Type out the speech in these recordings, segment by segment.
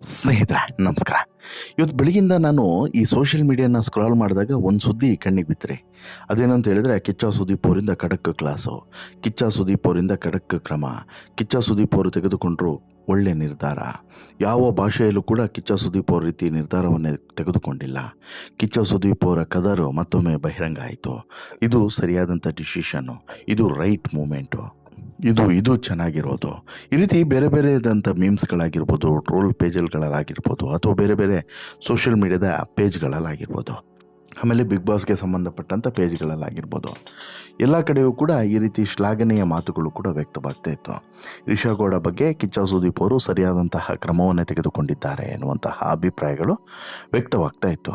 ಸ್ನೇಹಿತರೆ ನಮಸ್ಕಾರ. ಇವತ್ತು ಬೆಳಗಿಂದ ನಾನು ಈ ಸೋಷಿಯಲ್ ಮೀಡಿಯಾನ ಸ್ಕ್ರಾಲ್ ಮಾಡಿದಾಗ ಒಂದು ಸುದ್ದಿ ಕಣ್ಣಿಗೆ ಬಿತ್ತರಿ. ಅದೇನಂತ ಹೇಳಿದ್ರೆ, ಕಿಚ್ಚ ಸುದೀಪ್ ಅವರಿಂದ ಖಡಕ್ ಕ್ಲಾಸು, ಕಿಚ್ಚ ಸುದೀಪ್ ಅವರಿಂದ ಖಡಕ್ ಕ್ರಮ, ಕಿಚ್ಚ ಸುದೀಪ್ ಅವರು ತೆಗೆದುಕೊಂಡ್ರು ಒಳ್ಳೆ ನಿರ್ಧಾರ. ಯಾವ ಭಾಷೆಯಲ್ಲೂ ಕೂಡ ಕಿಚ್ಚ ಸುದೀಪ್ ಅವ್ರ ರೀತಿ ನಿರ್ಧಾರವನ್ನೇ ತೆಗೆದುಕೊಂಡಿಲ್ಲ. ಕಿಚ್ಚ ಸುದೀಪ್ ಅವರ ಕದರು ಮತ್ತೊಮ್ಮೆ ಬಹಿರಂಗ ಆಯಿತು. ಇದು ಸರಿಯಾದಂಥ ಡಿಸಿಷನ್ನು, ಇದು ರೈಟ್ ಮೂಮೆಂಟು, ಇದು ಚೆನ್ನಾಗಿರೋದು. ಈ ರೀತಿ ಬೇರೆ ಬೇರೆದಂಥ ಮೀಮ್ಸ್ಗಳಾಗಿರ್ಬೋದು, ಟ್ರೋಲ್ ಪೇಜ್ಗಳಲ್ಲಾಗಿರ್ಬೋದು, ಅಥವಾ ಬೇರೆ ಬೇರೆ ಸೋಷಿಯಲ್ ಮೀಡಿಯಾದ ಪೇಜ್ಗಳಲ್ಲಾಗಿರ್ಬೋದು, ಆಮೇಲೆ ಬಿಗ್ ಬಾಸ್ಗೆ ಸಂಬಂಧಪಟ್ಟಂಥ ಪೇಜ್ಗಳಲ್ಲಾಗಿರ್ಬೋದು, ಎಲ್ಲ ಕಡೆಯೂ ಕೂಡ ಈ ರೀತಿ ಶ್ಲಾಘನೀಯ ಮಾತುಗಳು ಕೂಡ ವ್ಯಕ್ತವಾಗ್ತಾ ಇತ್ತು. ರಿಷಾ ಬಗ್ಗೆ ಕಿಚ್ಚ ಸುದೀಪ್ ಅವರು ಸರಿಯಾದಂತಹ ಕ್ರಮವನ್ನೇ ತೆಗೆದುಕೊಂಡಿದ್ದಾರೆ ಎನ್ನುವಂತಹ ಅಭಿಪ್ರಾಯಗಳು ವ್ಯಕ್ತವಾಗ್ತಾ ಇತ್ತು.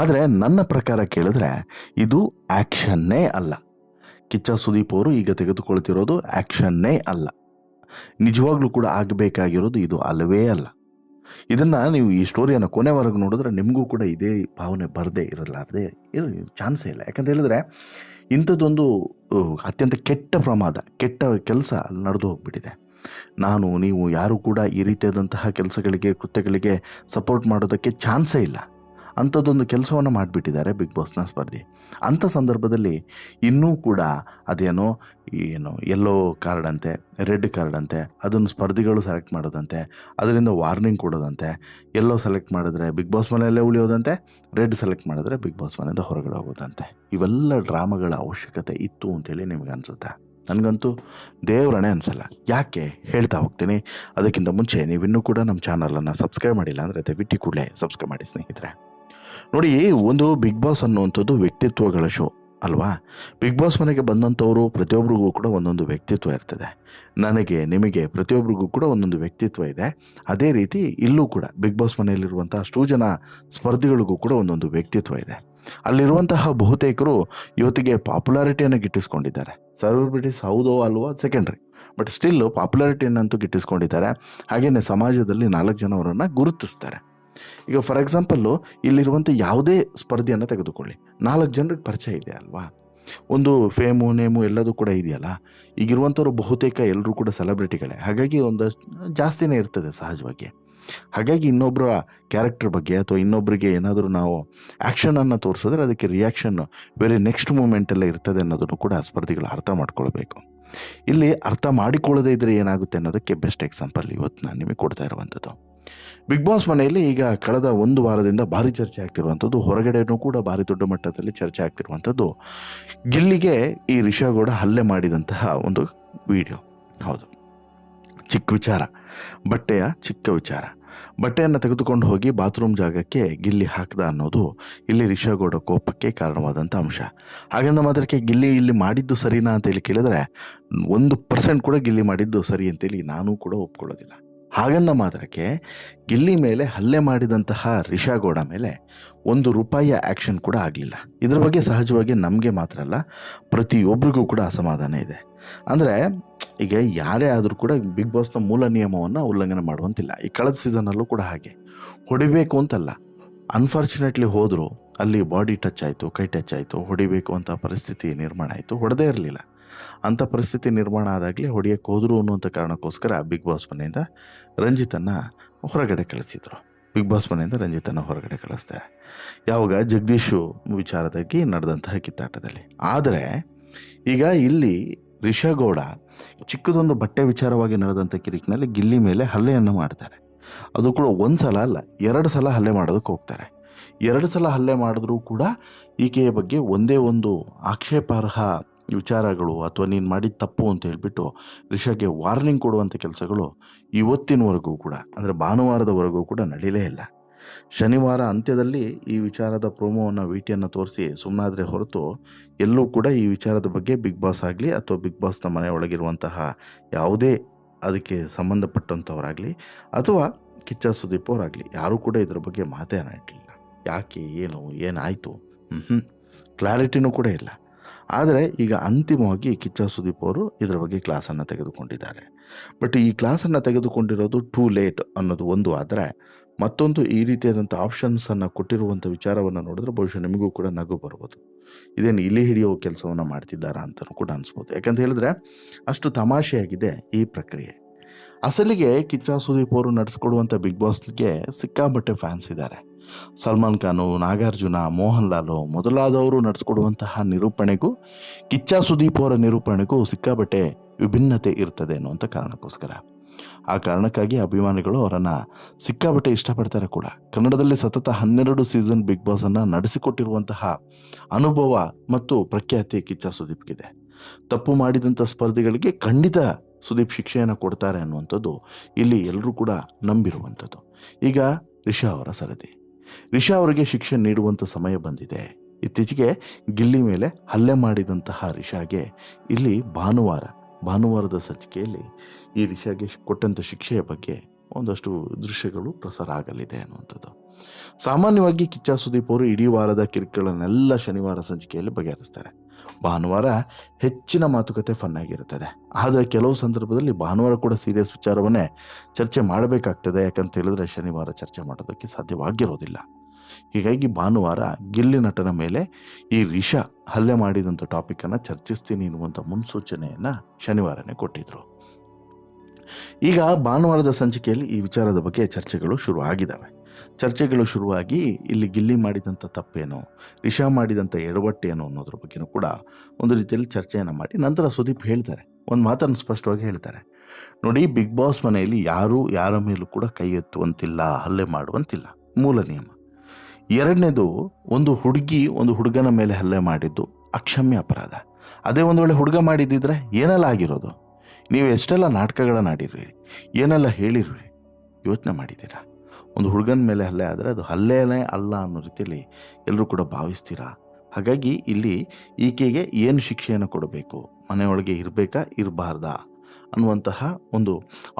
ಆದರೆ ನನ್ನ ಪ್ರಕಾರ ಕೇಳಿದ್ರೆ ಇದು ಆ್ಯಕ್ಷನ್ನೇ ಅಲ್ಲ. ಕಿಚ್ಚ ಸುದೀಪ್ ಅವರು ಈಗ ತೆಗೆದುಕೊಳ್ತಿರೋದು ಆ್ಯಕ್ಷನ್ನೇ ಅಲ್ಲ. ನಿಜವಾಗ್ಲೂ ಕೂಡ ಆಗಬೇಕಾಗಿರೋದು ಇದು ಅಲ್ಲವೇ ಅಲ್ಲ. ಇದನ್ನು ನೀವು ಈ ಸ್ಟೋರಿಯನ್ನು ಕೊನೆವರೆಗೂ ನೋಡಿದ್ರೆ ನಿಮಗೂ ಕೂಡ ಇದೇ ಭಾವನೆ ಬರದೇ ಇರಲಾರದೆ ಚಾನ್ಸೇ ಇಲ್ಲ. ಯಾಕಂತ ಹೇಳಿದ್ರೆ ಇಂಥದ್ದೊಂದು ಅತ್ಯಂತ ಕೆಟ್ಟ ಪ್ರಮಾದ, ಕೆಟ್ಟ ಕೆಲಸ ಅಲ್ಲಿ ನಡೆದು ಹೋಗ್ಬಿಟ್ಟಿದೆ. ನಾನು ನೀವು ಯಾರು ಕೂಡ ಈ ರೀತಿಯಾದಂತಹ ಕೆಲಸಗಳಿಗೆ, ಕೃತ್ಯಗಳಿಗೆ ಸಪೋರ್ಟ್ ಮಾಡೋದಕ್ಕೆ ಚಾನ್ಸೇ ಇಲ್ಲ. ಅಂಥದ್ದೊಂದು ಕೆಲಸವನ್ನು ಮಾಡಿಬಿಟ್ಟಿದ್ದಾರೆ ಬಿಗ್ ಬಾಸ್ನ ಸ್ಪರ್ಧಿ. ಅಂಥ ಸಂದರ್ಭದಲ್ಲಿ ಇನ್ನೂ ಕೂಡ ಅದೇನೋ ಯೆಲ್ಲೋ ಕಾರ್ಡ್ ಅಂತೆ, ರೆಡ್ ಕಾರ್ಡ್ ಅಂತೆ, ಅದನ್ನು ಸ್ಪರ್ಧಿಗಳು ಸೆಲೆಕ್ಟ್ ಮಾಡೋದಂತೆ, ಅದರಿಂದ ವಾರ್ನಿಂಗ್ ಕೊಡೋದಂತೆ. ಯೆಲ್ಲೋ ಸೆಲೆಕ್ಟ್ ಮಾಡಿದ್ರೆ ಬಿಗ್ ಬಾಸ್ ಮನೆಯಲ್ಲೇ ಉಳಿಯೋದಂತೆ, ರೆಡ್ ಸೆಲೆಕ್ಟ್ ಮಾಡಿದ್ರೆ ಬಿಗ್ ಬಾಸ್ ಮನೆಯಿಂದ ಹೊರಗಡೆ ಹೋಗೋದಂತೆ. ಇವೆಲ್ಲ ಡ್ರಾಮಾಗಳ ಅವಶ್ಯಕತೆ ಇತ್ತು ಅಂತೇಳಿ ನಿಮಗೆ ಅನಿಸುತ್ತೆ? ನನಗಂತೂ ದೇವರಣೆ ಅನಿಸಲ್ಲ. ಯಾಕೆ ಹೇಳ್ತಾ ಹೋಗ್ತೀನಿ. ಅದಕ್ಕಿಂತ ಮುಂಚೆ ನೀವಿನ್ನೂ ಕೂಡ ನಮ್ಮ ಚಾನಲನ್ನು ಸಬ್ಸ್ಕ್ರೈಬ್ ಮಾಡಿಲ್ಲ ಅಂದರೆ ದಯವಿಟ್ಟು ಕೂಡಲೇ ಸಬ್ಸ್ಕ್ರೈಬ್ ಮಾಡಿ ಸ್ನೇಹಿತರೆ. ನೋಡಿ, ಒಂದು ಬಿಗ್ ಬಾಸ್ ಅನ್ನುವಂಥದ್ದು ವ್ಯಕ್ತಿತ್ವಗಳ ಶೋ ಅಲ್ವಾ? ಬಿಗ್ ಬಾಸ್ ಮನೆಗೆ ಬಂದಂಥವರು ಪ್ರತಿಯೊಬ್ಬರಿಗೂ ಕೂಡ ಒಂದೊಂದು ವ್ಯಕ್ತಿತ್ವ ಇರ್ತದೆ. ನನಗೆ, ನಿಮಗೆ, ಪ್ರತಿಯೊಬ್ಬರಿಗೂ ಕೂಡ ಒಂದೊಂದು ವ್ಯಕ್ತಿತ್ವ ಇದೆ. ಅದೇ ರೀತಿ ಇಲ್ಲೂ ಕೂಡ ಬಿಗ್ ಬಾಸ್ ಮನೆಯಲ್ಲಿರುವಂಥ ಅಷ್ಟು ಜನ ಸ್ಪರ್ಧಿಗಳಿಗೂ ಕೂಡ ಒಂದೊಂದು ವ್ಯಕ್ತಿತ್ವ ಇದೆ. ಅಲ್ಲಿರುವಂತಹ ಬಹುತೇಕರು ಇವತ್ತಿಗೆ ಪಾಪ್ಯುಲಾರಿಟಿಯನ್ನು ಗಿಟ್ಟಿಸ್ಕೊಂಡಿದ್ದಾರೆ. ಸೆಲೆಬ್ರಿಟೀಸ್ ಹೌದೋ ಅಲ್ವೋ ಸೆಕೆಂಡ್ರಿ, ಬಟ್ ಸ್ಟಿಲ್ಲು ಪಾಪ್ಯುಲಾರಿಟಿಯನ್ನಂತೂ ಗಿಟ್ಟಿಸ್ಕೊಂಡಿದ್ದಾರೆ. ಹಾಗೆಯೇ ಸಮಾಜದಲ್ಲಿ 4 ಜನ ಅವರನ್ನು ಗುರುತಿಸ್ತಾರೆ. ಈಗ ಫಾರ್ ಎಕ್ಸಾಂಪಲ್ಲು ಇಲ್ಲಿರುವಂಥ ಯಾವುದೇ ಸ್ಪರ್ಧೆಯನ್ನು ತೆಗೆದುಕೊಳ್ಳಿ, 4 ಜನರಿಗೆ ಪರಿಚಯ ಇದೆ ಅಲ್ವಾ? ಒಂದು ಫೇಮು, ನೇಮು ಎಲ್ಲದೂ ಕೂಡ ಇದೆಯಲ್ಲ. ಈಗಿರುವಂಥವ್ರು ಬಹುತೇಕ ಎಲ್ಲರೂ ಕೂಡ ಸೆಲೆಬ್ರಿಟಿಗಳೇ. ಹಾಗಾಗಿ ಒಂದಷ್ಟು ಜಾಸ್ತಿನೇ ಇರ್ತದೆ ಸಹಜವಾಗಿ. ಹಾಗಾಗಿ ಇನ್ನೊಬ್ಬರ ಕ್ಯಾರೆಕ್ಟರ್ ಬಗ್ಗೆ ಅಥವಾ ಇನ್ನೊಬ್ಬರಿಗೆ ಏನಾದರೂ ನಾವು ಆ್ಯಕ್ಷನನ್ನು ತೋರಿಸಿದ್ರೆ ಅದಕ್ಕೆ ರಿಯಾಕ್ಷನ್ನು ವೆರಿ ನೆಕ್ಸ್ಟ್ ಮೂಮೆಂಟಲ್ಲೇ ಇರ್ತದೆ ಅನ್ನೋದನ್ನು ಕೂಡ ಸ್ಪರ್ಧಿಗಳು ಅರ್ಥ ಮಾಡ್ಕೊಳ್ಬೇಕು. ಇಲ್ಲಿ ಅರ್ಥ ಮಾಡಿಕೊಳ್ಳದೇ ಇದ್ದರೆ ಏನಾಗುತ್ತೆ ಅನ್ನೋದಕ್ಕೆ ಬೆಸ್ಟ್ ಎಕ್ಸಾಂಪಲ್ ಇವತ್ತು ನಾನು ನಿಮಗೆ ಕೊಡ್ತಾ ಇರುವಂಥದ್ದು. ಬಿಗ್ ಬಾಸ್ ಮನೆಯಲ್ಲಿ ಈಗ ಕಳೆದ 1 ವಾರದಿಂದ ಭಾರಿ ಚರ್ಚೆ ಆಗ್ತಿರುವಂಥದ್ದು, ಹೊರಗಡೆನೂ ಕೂಡ ಭಾರಿ ದೊಡ್ಡ ಮಟ್ಟದಲ್ಲಿ ಚರ್ಚೆ ಆಗ್ತಿರುವಂಥದ್ದು, ಗಿಲ್ಲಿಗೆ ಈ ರಿಷಾ ಹಲ್ಲೆ ಮಾಡಿದಂತಹ ಒಂದು ವಿಡಿಯೋ. ಹೌದು, ಚಿಕ್ಕ ವಿಚಾರ, ಬಟ್ಟೆಯ ಚಿಕ್ಕ ವಿಚಾರ. ಬಟ್ಟೆಯನ್ನು ತೆಗೆದುಕೊಂಡು ಹೋಗಿ ಬಾತ್ರೂಮ್ ಜಾಗಕ್ಕೆ ಗಿಲ್ಲಿ ಹಾಕ್ದ ಅನ್ನೋದು ಇಲ್ಲಿ ರಿಷಾ ಕೋಪಕ್ಕೆ ಕಾರಣವಾದಂಥ ಅಂಶ. ಹಾಗಂದ ಮಾತ್ರಕ್ಕೆ ಗಿಲ್ಲಿ ಇಲ್ಲಿ ಮಾಡಿದ್ದು ಸರಿನಾ ಅಂತೇಳಿ ಕೇಳಿದ್ರೆ 1% ಕೂಡ ಗಿಲ್ಲಿ ಮಾಡಿದ್ದು ಸರಿ ಅಂತೇಳಿ ನಾನು ಕೂಡ ಒಪ್ಕೊಳ್ಳೋದಿಲ್ಲ. ಹಾಗಂದ ಮಾತ್ರಕ್ಕೆ ಗಿಲ್ಲಿ ಮೇಲೆ ಹಲ್ಲೆ ಮಾಡಿದಂತಹ ರಿಷಾ ಮೇಲೆ ₹1 ಆ್ಯಕ್ಷನ್ ಕೂಡ ಆಗಲಿಲ್ಲ. ಇದರ ಬಗ್ಗೆ ಸಹಜವಾಗಿ ನಮಗೆ ಮಾತ್ರ ಅಲ್ಲ, ಪ್ರತಿಯೊಬ್ಬರಿಗೂ ಕೂಡ ಅಸಮಾಧಾನ ಇದೆ. ಅಂದರೆ ಈಗ ಯಾರೇ ಆದರೂ ಕೂಡ ಬಿಗ್ ಬಾಸ್ನ ಮೂಲ ನಿಯಮವನ್ನು ಉಲ್ಲಂಘನೆ ಮಾಡುವಂತಿಲ್ಲ. ಈ ಕಳೆದ ಸೀಸನಲ್ಲೂ ಕೂಡ ಹಾಗೆ ಹೊಡಿಬೇಕು ಅಂತಲ್ಲ, ಅನ್ಫಾರ್ಚುನೇಟ್ಲಿ ಹೋದರು, ಅಲ್ಲಿ ಬಾಡಿ ಟಚ್ ಆಯಿತು, ಕೈ ಟಚ್ ಆಯಿತು, ಹೊಡಿಬೇಕು ಅಂತ ಪರಿಸ್ಥಿತಿ ನಿರ್ಮಾಣ ಆಯಿತು. ಹೊಡೆದೇ ಇರಲಿಲ್ಲ. ಅಂಥ ಪರಿಸ್ಥಿತಿ ನಿರ್ಮಾಣ ಆದಾಗಲೇ ಹೊಡೆಯೋಕ್ಕೆ ಹೋದರು ಅನ್ನುವಂಥ ಕಾರಣಕ್ಕೋಸ್ಕರ ಬಿಗ್ ಬಾಸ್ ಮನೆಯಿಂದ ರಂಜಿತನ್ನು ಹೊರಗಡೆ ಕಳಿಸಿದರು. ಬಿಗ್ ಬಾಸ್ ಮನೆಯಿಂದ ರಂಜಿತನ್ನು ಹೊರಗಡೆ ಕಳಿಸ್ತಾರೆ. ಯಾವಾಗ ಜಗದೀಶು ವಿಚಾರದಾಗಿ ನಡೆದಂತಹ ಕಿತ್ತಾಟದಲ್ಲಿ. ಆದರೆ ಈಗ ಇಲ್ಲಿ ರಿಷಾ ಚಿಕ್ಕದೊಂದು ಬಟ್ಟೆ ವಿಚಾರವಾಗಿ ನಡೆದಂಥ ಕಿರಿಕಿನಲ್ಲಿ ಗಿಲ್ಲಿ ಮೇಲೆ ಹಲ್ಲೆಯನ್ನು ಮಾಡ್ತಾರೆ. ಅದು ಕೂಡ 1 ಸಲ ಅಲ್ಲ, 2 ಸಲ ಹಲ್ಲೆ ಮಾಡೋದಕ್ಕೆ ಹೋಗ್ತಾರೆ. 2 ಸಲ ಹಲ್ಲೆ ಮಾಡಿದ್ರೂ ಕೂಡ ಈಕೆಯ ಬಗ್ಗೆ ಒಂದೇ ಒಂದು ಆಕ್ಷೇಪಾರ್ಹ ವಿಚಾರಗಳು ಅಥವಾ ನೀನು ಮಾಡಿದ ತಪ್ಪು ಅಂತ ಹೇಳ್ಬಿಟ್ಟು ರಿಷಾಗೆ ವಾರ್ನಿಂಗ್ ಕೊಡುವಂಥ ಕೆಲಸಗಳು ಇವತ್ತಿನವರೆಗೂ ಕೂಡ, ಅಂದರೆ ಭಾನುವಾರದವರೆಗೂ ಕೂಡ ನಡೀಲೇ ಇಲ್ಲ. ಶನಿವಾರ ಅಂತ್ಯದಲ್ಲಿ ಈ ವಿಚಾರದ ಪ್ರೋಮೋವನ್ನು ವಿಟಿಯನ್ನು ತೋರಿಸಿ ಸುಮ್ಮನಾದರೆ ಹೊರತು ಎಲ್ಲೂ ಕೂಡ ಈ ವಿಚಾರದ ಬಗ್ಗೆ ಬಿಗ್ ಬಾಸ್ ಆಗಲಿ ಅಥವಾ ಬಿಗ್ ಬಾಸ್ನ ಮನೆ ಒಳಗಿರುವಂತಹ ಯಾವುದೇ ಅದಕ್ಕೆ ಸಂಬಂಧಪಟ್ಟಂಥವರಾಗಲಿ ಅಥವಾ ಕಿಚ್ಚ ಸುದೀಪ್ ಅವರಾಗಲಿ ಯಾರೂ ಕೂಡ ಇದರ ಬಗ್ಗೆ ಮಾತೇ ಆಡಲಿಲ್ಲ. ಯಾಕೆ, ಏನಾಯಿತು ಕ್ಲಾರಿಟಿನೂ ಕೂಡ ಇಲ್ಲ. ಆದರೆ ಈಗ ಅಂತಿಮವಾಗಿ ಕಿಚ್ಚ ಸುದೀಪ್ ಅವರು ಇದರ ಬಗ್ಗೆ ಕ್ಲಾಸನ್ನು ತೆಗೆದುಕೊಂಡಿದ್ದಾರೆ. ಬಟ್ ಈ ಕ್ಲಾಸನ್ನು ತೆಗೆದುಕೊಂಡಿರೋದು ಟೂ ಲೇಟ್ ಅನ್ನೋದು ಒಂದು. ಆದರೆ ಮತ್ತೊಂದು, ಈ ರೀತಿಯಾದಂಥ ಆಪ್ಷನ್ಸನ್ನು ಕೊಟ್ಟಿರುವಂಥ ವಿಚಾರವನ್ನು ನೋಡಿದ್ರೆ ಬಹುಶಃ ನಿಮಗೂ ಕೂಡ ನಗು ಬರ್ಬೋದು. ಇದೇನು ಇಲಿ ಹಿಡಿಯೋ ಕೆಲಸವನ್ನು ಮಾಡ್ತಿದ್ದಾರಾ ಅಂತಲೂ ಕೂಡ ಅನಿಸ್ಬೋದು. ಯಾಕಂತ ಹೇಳಿದ್ರೆ ಅಷ್ಟು ತಮಾಷೆಯಾಗಿದೆ ಈ ಪ್ರಕ್ರಿಯೆ. ಅಸಲಿಗೆ ಕಿಚ್ಚ ಸುದೀಪ್ ಅವರು ನಡೆಸ್ಕೊಡುವಂಥ ಬಿಗ್ ಬಾಸ್ಗೆ ಸಿಕ್ಕಾಪಟ್ಟೆ ಫ್ಯಾನ್ಸ್ ಇದ್ದಾರೆ. ಸಲ್ಮಾನ್ ಖಾನು, ನಾಗಾರ್ಜುನ, ಮೋಹನ್ ಲಾಲು ಮೊದಲಾದವರು ನಡೆಸ್ಕೊಡುವಂತಹ ನಿರೂಪಣೆಗೂ ಕಿಚ್ಚ ಸುದೀಪ್ ಅವರ ನಿರೂಪಣೆಗೂ ಸಿಕ್ಕಾಪಟ್ಟೆ ವಿಭಿನ್ನತೆ ಇರ್ತದೆ ಅನ್ನುವಂಥ ಕಾರಣಕ್ಕೋಸ್ಕರ. ಆ ಕಾರಣಕ್ಕಾಗಿ ಅಭಿಮಾನಿಗಳು ಅವರನ್ನು ಸಿಕ್ಕಾಪಟ್ಟೆ ಇಷ್ಟಪಡ್ತಾರೆ ಕೂಡ. ಕನ್ನಡದಲ್ಲಿ ಸತತ 12 ಸೀಸನ್ ಬಿಗ್ ಬಾಸನ್ನು ನಡೆಸಿಕೊಟ್ಟಿರುವಂತಹ ಅನುಭವ ಮತ್ತು ಪ್ರಖ್ಯಾತಿ ಕಿಚ್ಚ ಸುದೀಪ್ಗಿದೆ. ತಪ್ಪು ಮಾಡಿದಂಥ ಸ್ಪರ್ಧಿಗಳಿಗೆ ಖಂಡಿತ ಸುದೀಪ್ ಶಿಕ್ಷೆಯನ್ನು ಕೊಡ್ತಾರೆ ಅನ್ನುವಂಥದ್ದು ಇಲ್ಲಿ ಎಲ್ಲರೂ ಕೂಡ ನಂಬಿರುವಂಥದ್ದು. ಈಗ ರಿಷಾ ಅವರ ಸರದಿ. ರಿಷಾ ಅವರಿಗೆ ಶಿಕ್ಷೆ ನೀಡುವಂಥ ಸಮಯ ಬಂದಿದೆ. ಇತ್ತೀಚೆಗೆ ಗಿಲ್ಲಿ ಮೇಲೆ ಹಲ್ಲೆ ಮಾಡಿದಂತಹ ರಿಷಾಗೆ ಇಲ್ಲಿ ಭಾನುವಾರದ ಸಂಚಿಕೆಯಲ್ಲಿ ಈ ರಿಷಾಗೆ ಕೊಟ್ಟಂಥ ಶಿಕ್ಷೆಯ ಬಗ್ಗೆ ಒಂದಷ್ಟು ದೃಶ್ಯಗಳು ಪ್ರಸಾರ ಆಗಲಿದೆ ಅನ್ನುವಂಥದ್ದು. ಸಾಮಾನ್ಯವಾಗಿ ಕಿಚ್ಚ ಸುದೀಪ್ ಅವರು ಇಡೀ ವಾರದ ಕಿರಿಕುಗಳನ್ನೆಲ್ಲ ಶನಿವಾರ ಸಂಚಿಕೆಯಲ್ಲಿ ಬಗೆಹರಿಸ್ತಾರೆ. ಭಾನುವಾರ ಹೆಚ್ಚಿನ ಮಾತುಕತೆ ಫನ್ ಆಗಿರುತ್ತದೆ. ಆದರೆ ಕೆಲವು ಸಂದರ್ಭದಲ್ಲಿ ಭಾನುವಾರ ಕೂಡ ಸೀರಿಯಸ್ ವಿಚಾರವನ್ನೇ ಚರ್ಚೆ ಮಾಡಬೇಕಾಗ್ತದೆ. ಯಾಕಂತ ಹೇಳಿದ್ರೆ ಶನಿವಾರ ಚರ್ಚೆ ಮಾಡೋದಕ್ಕೆ ಸಾಧ್ಯವಾಗಿರೋದಿಲ್ಲ. ಹೀಗಾಗಿ ಭಾನುವಾರ ಗಿಲ್ಲಿ ನಟನ ಮೇಲೆ ಈ ರಿಷಾ ಹಲ್ಲೆ ಮಾಡಿದಂಥ ಟಾಪಿಕನ್ನು ಚರ್ಚಿಸ್ತೀನಿ ಎನ್ನುವಂಥ ಮುನ್ಸೂಚನೆಯನ್ನು ಶನಿವಾರನೇ ಕೊಟ್ಟಿದ್ರು. ಈಗ ಭಾನುವಾರದ ಸಂಚಿಕೆಯಲ್ಲಿ ಈ ವಿಚಾರದ ಬಗ್ಗೆ ಚರ್ಚೆಗಳು ಶುರುವಾಗಿ ಇಲ್ಲಿ ಗಿಲ್ಲಿ ಮಾಡಿದಂಥ ತಪ್ಪೇನು, ರಿಷಾ ಮಾಡಿದಂಥ ಎಡವಟ್ಟೇನು ಅನ್ನೋದ್ರ ಬಗ್ಗೆನೂ ಕೂಡ ಒಂದು ರೀತಿಯಲ್ಲಿ ಚರ್ಚೆಯನ್ನು ಮಾಡಿ ನಂತರ ಸುದೀಪ್ ಹೇಳ್ತಾರೆ, ಒಂದು ಮಾತನ್ನು ಸ್ಪಷ್ಟವಾಗಿ ಹೇಳ್ತಾರೆ. ನೋಡಿ, ಬಿಗ್ ಬಾಸ್ ಮನೆಯಲ್ಲಿ ಯಾರೂ ಯಾರ ಮೇಲೂ ಕೂಡ ಕೈ ಎತ್ತುವಂತಿಲ್ಲ, ಹಲ್ಲೆ ಮಾಡುವಂತಿಲ್ಲ, ಮೂಲ ನಿಯಮ. ಎರಡನೇದು, ಒಂದು ಹುಡುಗನ ಮೇಲೆ ಹಲ್ಲೆ ಮಾಡಿದ್ದು ಅಕ್ಷಮ್ಯ ಅಪರಾಧ. ಅದೇ ಒಂದು ವೇಳೆ ಹುಡುಗ ಮಾಡಿದ್ದಿದ್ರೆ ಏನೆಲ್ಲ ಆಗಿರೋದು? ನೀವು ಎಷ್ಟೆಲ್ಲ ನಾಟಕಗಳನ್ನು ಆಡಿರ್ರಿ, ಏನೆಲ್ಲ ಹೇಳಿರ್ರಿ, ಯೋಚನೆ ಮಾಡಿದ್ದೀರಾ? ಒಂದು ಹುಡುಗನ ಮೇಲೆ ಹಲ್ಲೆ ಆದರೆ ಅದು ಹಲ್ಲೆನೇ ಅಲ್ಲ ಅನ್ನೋ ರೀತಿಯಲ್ಲಿ ಎಲ್ಲರೂ ಕೂಡ ಭಾವಿಸ್ತೀರಾ. ಹಾಗಾಗಿ ಇಲ್ಲಿ ಈಕೆಗೆ ಏನು ಶಿಕ್ಷೆಯನ್ನು ಕೊಡಬೇಕು, ಮನೆಯೊಳಗೆ ಇರಬೇಕಾ ಇರಬಾರ್ದಾ ಅನ್ನುವಂತಹ ಒಂದು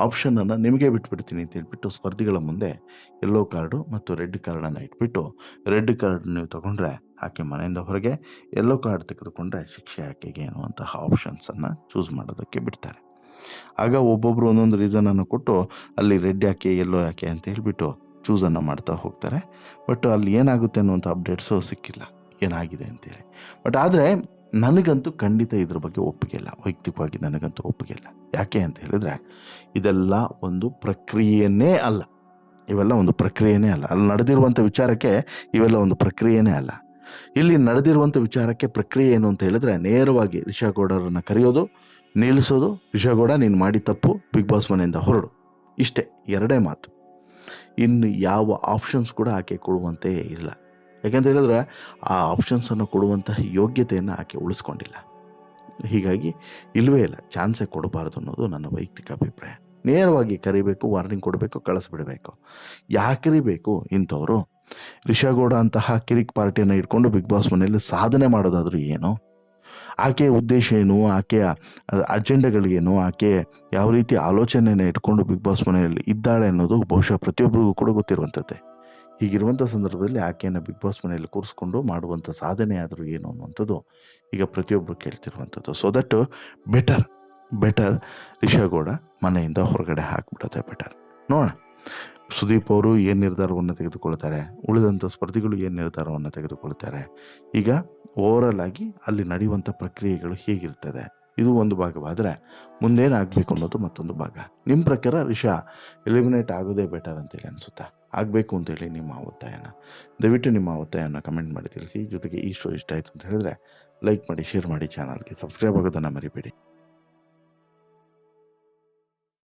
ಆಪ್ಷನನ್ನು ನಿಮಗೆ ಬಿಟ್ಬಿಡ್ತೀನಿ ಅಂತ ಹೇಳ್ಬಿಟ್ಟು ಸ್ಪರ್ಧಿಗಳ ಮುಂದೆ ಯೆಲ್ಲೋ ಕಾರ್ಡು ಮತ್ತು ರೆಡ್ ಕಾರ್ಡನ್ನು ಇಟ್ಬಿಟ್ಟು, ರೆಡ್ ಕಾರ್ಡ್ ನೀವು ತೊಗೊಂಡ್ರೆ ಆಕೆ ಮನೆಯಿಂದ ಹೊರಗೆ, ಯೆಲ್ಲೋ ಕಾರ್ಡ್ ತೆಗೆದುಕೊಂಡ್ರೆ ಶಿಕ್ಷೆ ಆಕೆಗೆ ಅನ್ನುವಂತಹ ಆಪ್ಷನ್ಸನ್ನು ಚೂಸ್ ಮಾಡೋದಕ್ಕೆ ಬಿಡ್ತಾರೆ. ಆಗ ಒಬ್ಬೊಬ್ಬರು ಒಂದೊಂದು ರೀಸನನ್ನು ಕೊಟ್ಟು ಅಲ್ಲಿ ರೆಡ್ ಯಾಕೆ ಯೆಲ್ಲೋ ಯಾಕೆ ಅಂತ ಹೇಳ್ಬಿಟ್ಟು ಚೂಸನ್ನು ಮಾಡ್ತಾ ಹೋಗ್ತಾರೆ. ಬಟ್ ಅಲ್ಲಿ ಏನಾಗುತ್ತೆ ಅನ್ನುವಂಥ ಅಪ್ಡೇಟ್ಸು ಸಿಕ್ಕಿಲ್ಲ, ಏನಾಗಿದೆ ಅಂತೇಳಿ. ಬಟ್ ಆದರೆ ನನಗಂತೂ ಖಂಡಿತ ಇದ್ರ ಬಗ್ಗೆ ಒಪ್ಪಿಗೆ ಇಲ್ಲ, ವೈಯಕ್ತಿಕವಾಗಿ ನನಗಂತೂ ಒಪ್ಪಿಗೆ ಇಲ್ಲ. ಯಾಕೆ ಅಂತ ಹೇಳಿದ್ರೆ ಇದೆಲ್ಲ ಒಂದು ಪ್ರಕ್ರಿಯೆನೇ ಅಲ್ಲ, ಅಲ್ಲಿ ನಡೆದಿರುವಂಥ ವಿಚಾರಕ್ಕೆ ಇವೆಲ್ಲ ಒಂದು ಪ್ರಕ್ರಿಯೆನೇ ಅಲ್ಲ. ಇಲ್ಲಿ ನಡೆದಿರುವಂಥ ವಿಚಾರಕ್ಕೆ ಪ್ರಕ್ರಿಯೆ ಏನು ಅಂತ ಹೇಳಿದ್ರೆ ನೇರವಾಗಿ ರಿಷಾ ಗೌಡರನ್ನು ಕರೆಯೋದು, ನಿಲ್ಲಿಸೋದು, ರಿಷಾ ಗೌಡ ನೀನು ಮಾಡಿ ತಪ್ಪು, ಬಿಗ್ ಬಾಸ್ ಮನೆಯಿಂದ ಹೊರಡು, ಇಷ್ಟೇ, ಎರಡೇ ಮಾತು. ಇನ್ನು ಯಾವ ಆಪ್ಷನ್ಸ್ ಕೂಡ ಆಕೆ ಕೊಡುವಂತೆ ಇಲ್ಲ. ಯಾಕೆಂತ ಹೇಳಿದ್ರೆ ಆ ಆಪ್ಷನ್ಸನ್ನು ಕೊಡುವಂತಹ ಯೋಗ್ಯತೆಯನ್ನು ಆಕೆ ಉಳಿಸ್ಕೊಂಡಿಲ್ಲ. ಹೀಗಾಗಿ ಇಲ್ಲವೇ ಇಲ್ಲ, ಚಾನ್ಸೇ ಕೊಡಬಾರ್ದು ಅನ್ನೋದು ನನ್ನ ವೈಯಕ್ತಿಕ ಅಭಿಪ್ರಾಯ. ನೇರವಾಗಿ ಕರಿಬೇಕು, ವಾರ್ನಿಂಗ್ ಕೊಡಬೇಕು, ಕಳಿಸ್ಬಿಡಬೇಕು. ಯಾಕೆ ಕರಿಬೇಕು ಇಂಥವರು? ರಿಷಾ ಗೌಡ ಅಂತಹ ಕಿರಿಕ್ ಪಾರ್ಟಿಯನ್ನು ಇಟ್ಕೊಂಡು ಬಿಗ್ ಬಾಸ್ ಮನೆಯಲ್ಲಿ ಸಾಧನೆ ಮಾಡೋದಾದ್ರೂ ಏನು? ಆಕೆಯ ಉದ್ದೇಶ ಏನು, ಆಕೆಯ ಅಜೆಂಡಾಗಳಿಗೇನು, ಆಕೆ ಯಾವ ರೀತಿ ಆಲೋಚನೆಯನ್ನು ಇಟ್ಕೊಂಡು ಬಿಗ್ ಬಾಸ್ ಮನೆಯಲ್ಲಿ ಇದ್ದಾಳೆ ಅನ್ನೋದು ಬಹುಶಃ ಪ್ರತಿಯೊಬ್ಬರಿಗೂ ಕೂಡ ಗೊತ್ತಿರುವಂಥದ್ದೇ. ಹೀಗಿರುವಂಥ ಸಂದರ್ಭದಲ್ಲಿ ಆಕೆಯನ್ನು ಬಿಗ್ ಬಾಸ್ ಮನೆಯಲ್ಲಿ ಕೂರಿಸ್ಕೊಂಡು ಮಾಡುವಂಥ ಸಾಧನೆ ಆದರೂ ಏನು ಅನ್ನುವಂಥದ್ದು ಈಗ ಪ್ರತಿಯೊಬ್ಬರು ಕೇಳ್ತಿರುವಂಥದ್ದು. So that better Risha Gowda ಮನೆಯಿಂದ ಹೊರಗಡೆ ಹಾಕಿಬಿಡೋದೇ ಬೆಟರ್. ನೋಡೋಣ ಸುದೀಪ್ ಅವರು ಏನು ನಿರ್ಧಾರವನ್ನು ತೆಗೆದುಕೊಳ್ತಾರೆ, ಉಳಿದಂಥ ಸ್ಪರ್ಧಿಗಳು ಏನು ನಿರ್ಧಾರವನ್ನು ತೆಗೆದುಕೊಳ್ತಾರೆ. ಈಗ ಓವರಾಲ್ ಆಗಿ ಅಲ್ಲಿ ನಡೆಯುವಂಥ ಪ್ರಕ್ರಿಯೆಗಳು ಹೇಗಿರ್ತದೆ, ಇದು ಒಂದು ಭಾಗವಾದರೆ ಮುಂದೇನಾಗಬೇಕು ಅನ್ನೋದು ಮತ್ತೊಂದು ಭಾಗ. ನಿಮ್ಮ ಪ್ರಕಾರ ರಿಷಾ ಎಲಿಮಿನೇಟ್ ಆಗೋದೇ ಬೆಟರ್ ಅಂತೇಳಿ ಅನಿಸುತ್ತಾ? ಆಗಬೇಕು ಅಂತೇಳಿ ನಿಮ್ಮ ಒತ್ತಾಯನ ದಯವಿಟ್ಟು ನಿಮ್ಮ ಒತ್ತಾಯನ ಕಮೆಂಟ್ ಮಾಡಿ ತಿಳಿಸಿ. ಜೊತೆಗೆ ಈ ಶೋ ಇಷ್ಟ ಆಯಿತು ಅಂತ ಹೇಳಿದ್ರೆ ಲೈಕ್ ಮಾಡಿ, ಶೇರ್ ಮಾಡಿ, ಚಾನಲ್ಗೆ ಸಬ್ಸ್ಕ್ರೈಬ್ ಆಗೋದನ್ನು ಮರಿಬೇಡಿ.